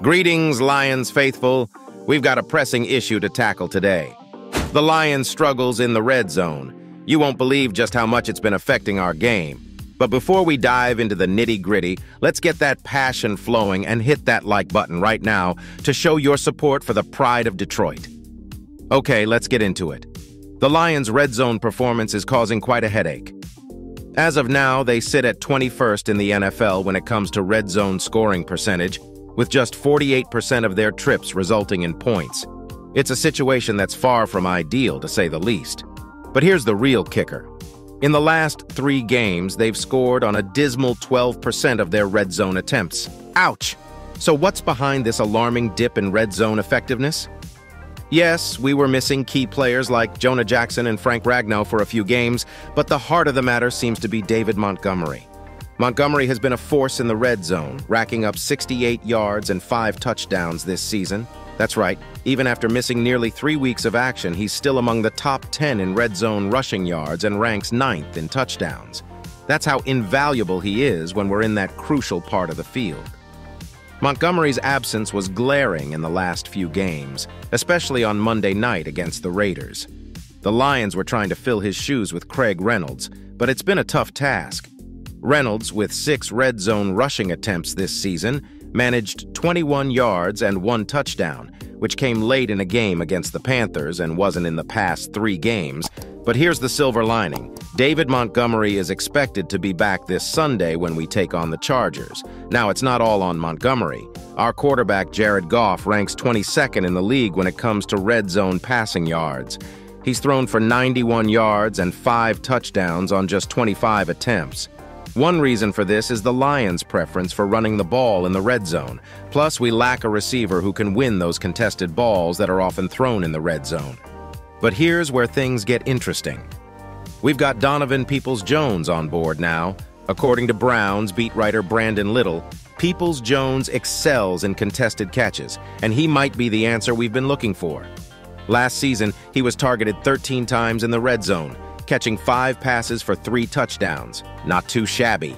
Greetings, Lions faithful. We've got a pressing issue to tackle today. The Lions' struggles in the red zone. You won't believe just how much it's been affecting our game. But before we dive into the nitty-gritty, let's get that passion flowing and hit that like button right now to show your support for the pride of Detroit. Okay, let's get into it. The Lions' red zone performance is causing quite a headache. As of now, they sit at 21st in the NFL when it comes to red zone scoring percentage, with just 48% of their trips resulting in points. It's a situation that's far from ideal, to say the least. But here's the real kicker. In the last 3 games, they've scored on a dismal 12% of their red zone attempts. Ouch! So what's behind this alarming dip in red zone effectiveness? Yes, we were missing key players like Jonah Jackson and Frank Ragnow for a few games, but the heart of the matter seems to be David Montgomery. Montgomery has been a force in the red zone, racking up 68 yards and 5 touchdowns this season. That's right, even after missing nearly 3 weeks of action, he's still among the top 10 in red zone rushing yards and ranks 9th in touchdowns. That's how invaluable he is when we're in that crucial part of the field. Montgomery's absence was glaring in the last few games, especially on Monday night against the Raiders. The Lions were trying to fill his shoes with Craig Reynolds, but it's been a tough task. Reynolds, with 6 red zone rushing attempts this season, managed 21 yards and 1 touchdown, which came late in a game against the Panthers and wasn't in the past 3 games. But here's the silver lining. David Montgomery is expected to be back this Sunday when we take on the Chargers. Now, it's not all on Montgomery. Our quarterback, Jared Goff, ranks 22nd in the league when it comes to red zone passing yards. He's thrown for 91 yards and 5 touchdowns on just 25 attempts. One reason for this is the Lions' preference for running the ball in the red zone. Plus, we lack a receiver who can win those contested balls that are often thrown in the red zone. But here's where things get interesting. We've got Donovan Peoples-Jones on board now. According to Browns beat writer Brandon Little, Peoples-Jones excels in contested catches, and he might be the answer we've been looking for. Last season, he was targeted 13 times in the red zone, catching 5 passes for 3 touchdowns. Not too shabby.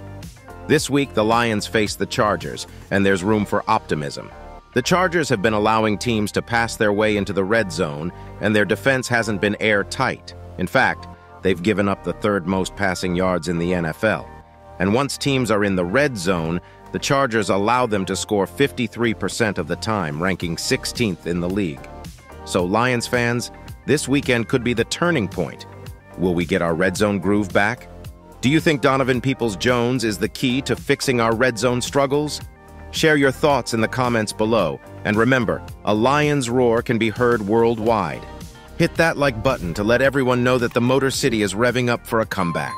This week, the Lions face the Chargers, and there's room for optimism. The Chargers have been allowing teams to pass their way into the red zone, and their defense hasn't been airtight. In fact, they've given up the 3rd most passing yards in the NFL. And once teams are in the red zone, the Chargers allow them to score 53% of the time, ranking 16th in the league. So Lions fans, this weekend could be the turning point. Will we get our red zone groove back? Do you think Donovan Peoples-Jones is the key to fixing our red zone struggles? Share your thoughts in the comments below. And remember, a Lions roar can be heard worldwide. Hit that like button to let everyone know that the Motor City is revving up for a comeback.